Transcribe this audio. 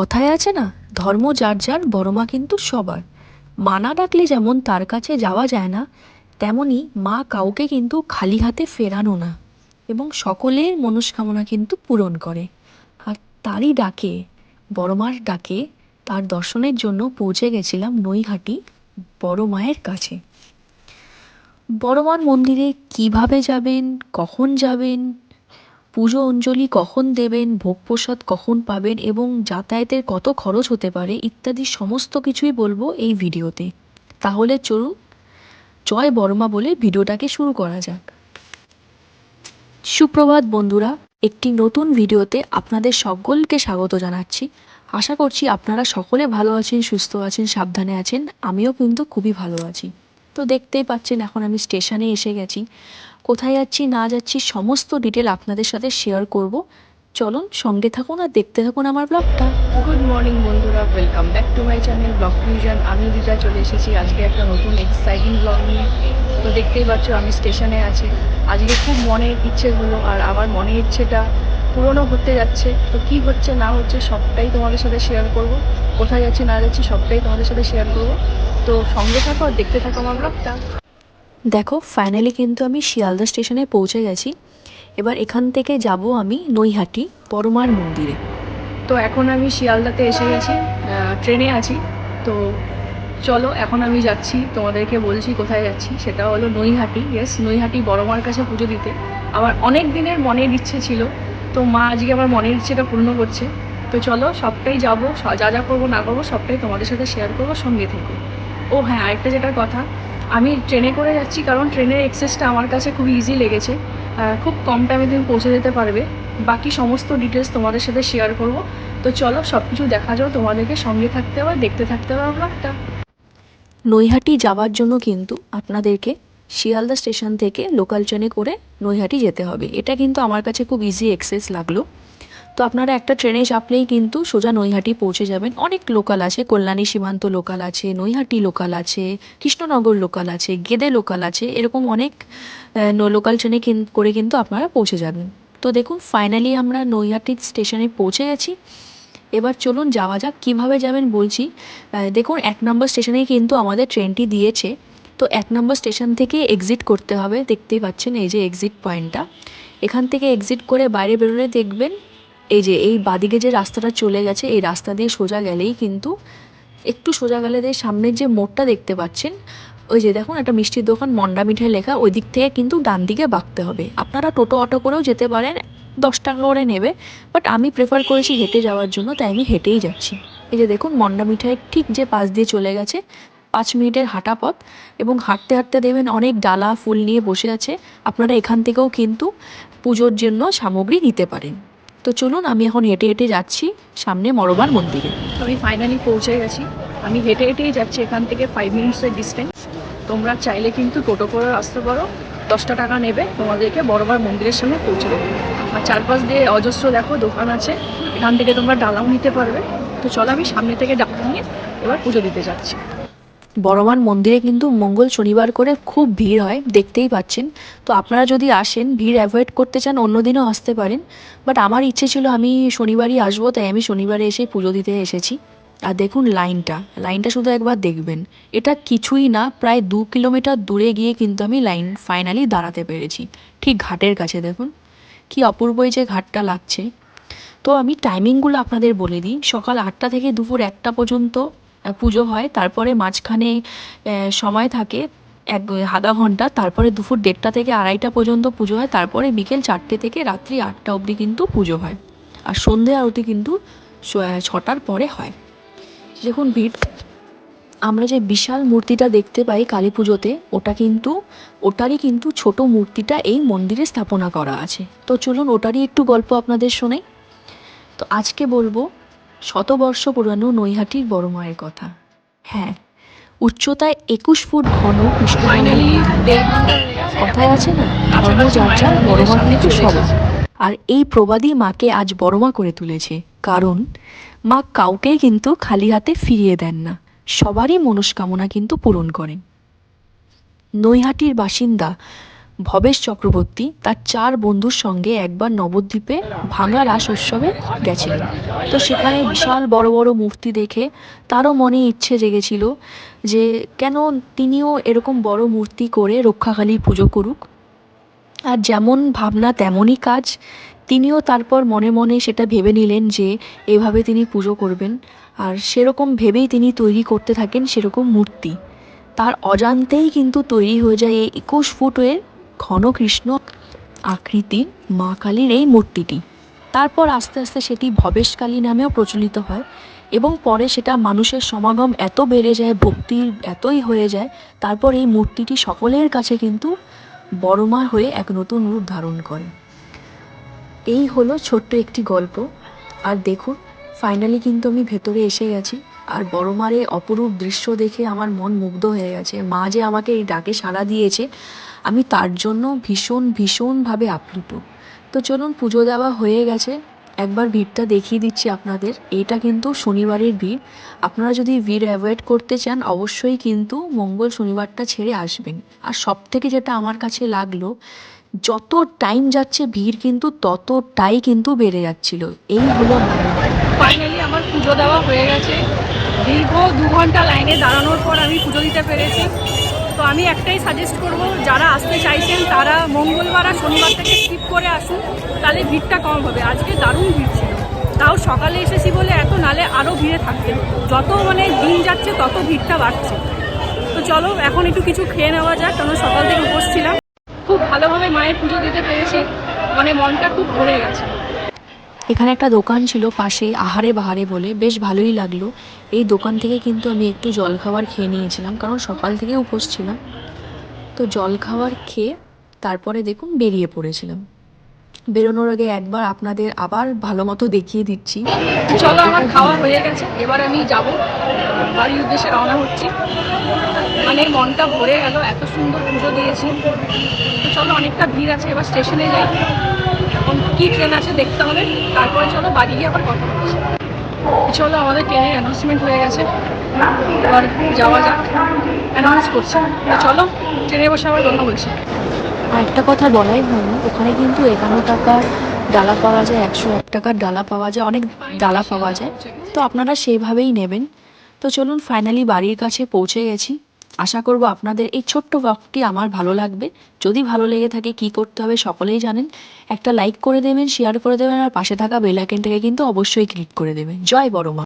কথায় আছে না, ধর্ম যার যার, বড় মা কিন্তু সবার। মা না ডাকলে যেমন তার কাছে যাওয়া যায় না, তেমনি মা কাউকে কিন্তু খালি হাতে ফেরানো না, এবং সকলের মনস্কামনা কিন্তু পূরণ করে। আর তারই ডাকে, বড় মার ডাকে, তার দর্শনের জন্য পৌঁছে গেছিলাম নৈহাটি বড় মায়ের কাছে। বড় মার মন্দিরে কিভাবে যাবেন, কখন যাবেন, পুজো অঞ্জলি কখন দেবেন, ভোগ প্রসাদ কখন পাবেন এবং যাতায়াতের কত খরচ হতে পারে ইত্যাদি সমস্ত কিছুই বলবো এই ভিডিওতে। তাহলে চলুন জয় বড়মা বলে ভিডিওটাকে শুরু করা যাক। সুপ্রভাত বন্ধুরা, একটি নতুন ভিডিওতে আপনাদের সকলকে স্বাগত জানাচ্ছি। আশা করছি আপনারা সকলে ভালো আছেন, সুস্থ আছেন, সাবধানে আছেন। আমিও কিন্তু খুবই ভালো আছি। তো দেখতেই পাচ্ছেন এখন আমি স্টেশনে এসে গেছি। কোথায় যাচ্ছি না যাচ্ছি সমস্ত ডিটেল আপনাদের সাথে শেয়ার করব। চলুন সঙ্গে থাকুন আর দেখতে থাকুন আমার ব্লগটা। গুড মর্নিং বন্ধুরা, welcome back to my channel blog fusion. আমি রিজা চলে এসেছি আজকে একটা নতুন এক্সাইটিং ব্লগ নিয়ে। তো দেখতেই পাচ্ছ আমি স্টেশনে আছি। আজকে খুব মনের ইচ্ছেগুলো আর আমার মনের ইচ্ছেটা পূরণও হতে যাচ্ছে। তো কি হচ্ছে না হচ্ছে সবটাই তোমাদের সাথে শেয়ার করব। কোথায় যাচ্ছি না যাচ্ছি সবটাই তোমাদের সাথে শেয়ার করব। তো সঙ্গে থাকো আর দেখতে থাকো আমার ব্লগটা। দেখো ফাইনালি কিন্তু আমি শিয়ালদা স্টেশনে পৌঁছে গেছি। এবার এখান থেকে যাব আমি নৈহাটি বড়মার মন্দিরে। তো এখন আমি শিয়ালদাতে এসে গেছি, ট্রেনে আছি। তো চলো এখন আমি যাচ্ছি, তোমাদেরকে বলছি কোথায় যাচ্ছি। সেটা হলো নৈহাটি। ইয়েস, নৈহাটি বড় মার কাছে পুজো দিতে। আমার অনেক দিনের মনের ইচ্ছে ছিল, তো মা আজকে আমার মনের ইচ্ছেটা পূর্ণ করছে। তো চলো সবটাই যাবো, যা যা করবো না করবো সবটাই তোমাদের সাথে শেয়ার করবো, সঙ্গে থেকে। ও হ্যাঁ, আরেকটা যেটা কথা, আমি ট্রেনে করে যাচ্ছি কারণ ট্রেনের এক্সেসটা আমার কাছে খুব ইজি লেগেছে। খুব কম টাইমে তুমি পৌঁছে যেতে পারবে। বাকি সমস্ত ডিটেলস তোমাদের সাথে শেয়ার করব। তো চলো সব কিছু দেখা যাও, তোমাদেরকে সঙ্গে থাকতে হবে, দেখতে থাকতে হবে ব্লগটা। নৈহাটি যাওয়ার জন্য কিন্তু আপনাদেরকে শিয়ালদা স্টেশন থেকে লোকাল ট্রেনে করে নৈহাটি যেতে হবে। এটা কিন্তু আমার কাছে খুব ইজি অ্যাক্সেস লাগলো। তো আপনারা একটা ট্রেনে চাপলেই কিন্তু সোজা নৈহাটি পৌঁছে যাবেন। অনেক লোকাল আছে, কল্যাণী সীমান্ত লোকাল আছে, নৈহাটি লোকাল আছে, কৃষ্ণনগর লোকাল আছে, গেদে লোকাল আছে, এরকম অনেক লোকাল ট্রেনে করে কিন্তু আপনারা পৌঁছে যাবেন। তো দেখুন ফাইনালি আমরা নৈহাটি স্টেশনে পৌঁছে গেছি। এবার চলুন যাওয়া যাক। কীভাবে যাবেন বলছি। দেখুন 1 নম্বর স্টেশনেই কিন্তু আমাদের ট্রেনটি দিয়েছে। তো 1 নম্বর স্টেশন থেকে এক্সিট করতে হবে। দেখতেই পাচ্ছেন এই যে এক্সিট পয়েন্টটা। এখান থেকে এক্সিট করে বাইরে বেরোলে দেখবেন এই যে এই বাদিকে যে রাস্তাটা চলে গেছে, এই রাস্তা দিয়ে সোজা গেলেই কিন্তু, একটু সোজা গেলে দিয়ে সামনের যে মোড়টা দেখতে পাচ্ছেন, ওই যে দেখুন একটা মিষ্টির দোকান মন্ডা মিঠাই লেখা, ওই দিক থেকে কিন্তু ডান দিকে বাঁকতে হবে। আপনারা টোটো অটো করেও যেতে পারেন, 10 টাকা করে নেবে, বাট আমি প্রেফার করেছি হেঁটে যাওয়ার জন্য, তাই আমি হেঁটেই যাচ্ছি। এই যে দেখুন মন্ডা মিঠাইয়ের ঠিক যে পাশ দিয়ে চলে গেছে, 5 মিনিটের হাঁটা পথ, এবং হাঁটতে হাঁটতে দেবেন অনেক ডালা ফুল নিয়ে বসে আছে। আপনারা এখান থেকেও কিন্তু পুজোর জন্য সামগ্রী নিতে পারেন। তো চলুন আমি এখন হেঁটে হেঁটে যাচ্ছি সামনে মরবার মন্দিরে। আমি ফাইনালি পৌঁছে গেছি। আমি হেঁটে হেঁটেই যাচ্ছি, এখান থেকে 5 মিনিটসের ডিস্টেন্স। তোমরা চাইলে কিন্তু টোটো করে আসতে পারো, 10টা টাকা নেবে, তোমাদেরকে বড়বার মন্দিরের সামনে পৌঁছে দেবে। আর চারপাশ দিয়ে অজস্র দেখো দোকান আছে, এখান থেকে তোমরা ডালাও নিতে পারবে। তো চলো আমি সামনে থেকে ডালা নিয়ে এবার পুজো দিতে যাচ্ছি। বড়মার মন্দিরে কিন্তু মঙ্গল শনিবার করে খুব ভিড় হয়, দেখতেই পাচ্ছেন। তো আপনারা যদি আসেন, ভিড় অ্যাভয়েড করতে চান অন্য দিনও আসতে পারেন, বাট আমার ইচ্ছে ছিল আমি শনিবারই আসবো, তাই আমি শনিবারে এসে পুজো দিতে এসেছি। আর দেখুন লাইনটা শুধু একবার দেখবেন। এটা কিছুই না, প্রায় 2 কিলোমিটার দূরে গিয়ে কিন্তু আমি লাইন ফাইনালি দাঁড়াতে পেরেছি, ঠিক ঘাটের কাছে। দেখুন কি অপূর্বই যে ঘাটটা লাগছে। তো আমি টাইমিংগুলো আপনাদের বলে দিই। সকাল 8টা থেকে দুপুর 1টা পর্যন্ত পুজো হয়। তারপরে মাঝখানে সময় থাকে আধা ঘন্টা। তারপরে দুপুর 1:30 থেকে 2:30 পর্যন্ত পুজো হয়। তারপরে বিকেল 4টে থেকে রাত্রি 8টা অবধি কিন্তু পুজো হয়। আর সন্ধে আরতি কিন্তু 6টার পরে হয়। দেখুন ভিড়। আমরা যে বিশাল মূর্তিটা দেখতে পাই কালী পুজোতে, ওটারই কিন্তু ছোট মূর্তিটা এই মন্দিরে স্থাপনা করা আছে। তো চলুন ওটারই একটু গল্প আপনাদের শোনাই। তো আজকে বলবো শতবর্ষ পুরানো নৈহাটির বড় মায়ের কথা। হ্যাঁ, উচ্চতায় 21 ফুট ঘন কৃষ্ণ ফাইনালি কথায় আছে না, ধর্ম কাছাকাছি যার মায়ের যার, বড় মন্দিরের মা সামনে কিন্তু চলে সবার। এসেছি। আর এই প্রবাদী মাকে আজ বড় মা করে তুলেছে, কারণ মা কাউকেই কিন্তু খালি হাতে ফিরিয়ে দেন না, সবারই মনস্কামনা কিন্তু পূরণ করেন। নৈহাটির বাসিন্দা ভবেশ চক্রবর্তী তার 4 বন্ধুর সঙ্গে একবার নবদ্বীপে ভাঙা রাস উৎসবে গেছিলেন। তো সেখানে বিশাল বড় বড় মূর্তি দেখে তারও মনে ইচ্ছে জেগেছিল যে কেন তিনিও এরকম বড় মূর্তি করে রক্ষাকালীর পুজো করুক। আর যেমন ভাবনা তেমনই কাজ। তিনিও তারপর মনে মনে সেটা ভেবে নিলেন যে এভাবে তিনি পুজো করবেন। আর সেরকম ভেবেই তিনি তৈরি করতে থাকেন সেরকম মূর্তি। তার অজান্তেই কিন্তু তৈরি হয়ে যায় এই 21 ফুটের ঘন কৃষ্ণ আকৃতির মা কালীর এই মূর্তিটি। তারপর আস্তে আস্তে সেটি ভবেশকালী নামেও প্রচলিত হয় এবং পরে সেটা মানুষের সমাগম এত বেড়ে যায়, ভক্তির এতই হয়ে যায়, তারপর এই মূর্তিটি সকলের কাছে কিন্তু বড়মা হয়ে এক নতুন রূপ ধারণ করে। এই হলো ছোট্ট একটি গল্প। আর দেখুন, ফাইনালি কিন্তু আমি ভেতরে এসে গেছি। আর বড়মার এই অপরূপ দৃশ্য দেখে আমার মন মুগ্ধ হয়ে গেছে। মা যে আমাকে এই ডাকে সাড়া দিয়েছে, আমি তার জন্য ভীষণভাবে আপ্লুত। তো চলুন, পুজো দেওয়া হয়ে গেছে, একবার ভিড়টা দেখিয়ে দিচ্ছি আপনাদের। এইটা কিন্তু শনিবারের ভিড়। আপনারা যদি ভিড় অ্যাভয়েড করতে চান অবশ্যই কিন্তু মঙ্গল শনিবারটা ছেড়ে আসবেন। আর সবথেকে যেটা আমার কাছে লাগলো, যত টাইম যাচ্ছে ভিড় কিন্তু ততটাই কিন্তু বেড়ে যাচ্ছিল। এই হলো ফাইনালি আমার পুজো দেওয়া হয়ে গেছে। দীর্ঘ 2 ঘন্টা লাইনে দাঁড়ানোর পর আমি পুজো দিতে পেরেছি। তো আমি একটাই সাজেস্ট করব, যারা আসতে চাইছেন তারা মঙ্গলবার আর শনিবার থেকে স্কিপ করে আসুন, তাহলে ভিড়টা কম হবে। আজকে দারুণ ভিড় ছিল, তাও সকালে এসেছি বলে এত, নালে আরও ভিড়ে থাকতে হতো। যত দিন যাচ্ছে তত ভিড়টা বাড়ছে। তো চলো এখন একটু কিছু খেয়ে নেওয়া যাক, কারণ সকাল থেকে উপোস ছিলাম। খুব ভালোভাবে মায়ের পুজো দিতে পেরেছি, মনটা খুব ভরে গেছে। এখানে একটা দোকান ছিল পাশে, আহারে বাহারে বলে, বেশ ভালোই লাগলো। এই দোকান থেকে কিন্তু আমি একটু জলখাবার খেয়ে নিয়েছিলাম, কারণ সকাল থেকে উপোস ছিলাম। তো জলখাবার খেয়ে তারপরে দেখুন বেরিয়ে পড়েছিলাম। বেরোনোর আগে একবার আপনাদের আবার ভালো মতো দেখিয়ে দিচ্ছি। চলো, আমার খাওয়া হয়ে গেছে, এবার আমি যাব বাড়ির উদ্দেশ্যে রওনা হচ্ছি। মনটা ভরে গেল, এত সুন্দর পুজো দিয়েছি। তো চলো, অনেকটা ভিড় আছে, এবার স্টেশনে যাই। এখন কি ট্রেন আছে দেখতে হবে, তারপরে চলো বাড়ি গিয়ে আবার কথা বলছি। চলো, আমাদের ট্রেনের অ্যানাউন্সমেন্ট হয়ে গেছে, এবার যাওয়া যাক। অ্যানাউন্স করছে, তো চলো ট্রেনে বসে আবার কথা বলছি। আর একটা কথা বলাই হয়নি, ওখানে কিন্তু 51 টাকার ডালা পাওয়া যায়, 101 টাকার ডালা পাওয়া যায়, অনেক ডালা পাওয়া যায়। তো আপনারা সেইভাবেই নেবেন। তো চলুন, ফাইনালি বাড়ির কাছে পৌঁছে গেছি। আশা করব আপনাদের এই ছোট্ট ব্লগটি আমার ভালো লাগবে। যদি ভালো লেগে থাকে কী করতে হবে সকলেই জানেন। একটা লাইক করে দেবেন, শেয়ার করে দেবেন, আর পাশে থাকা বেল আইকনটাকে কিন্তু অবশ্যই ক্লিক করে দেবেন। জয় বড় মা।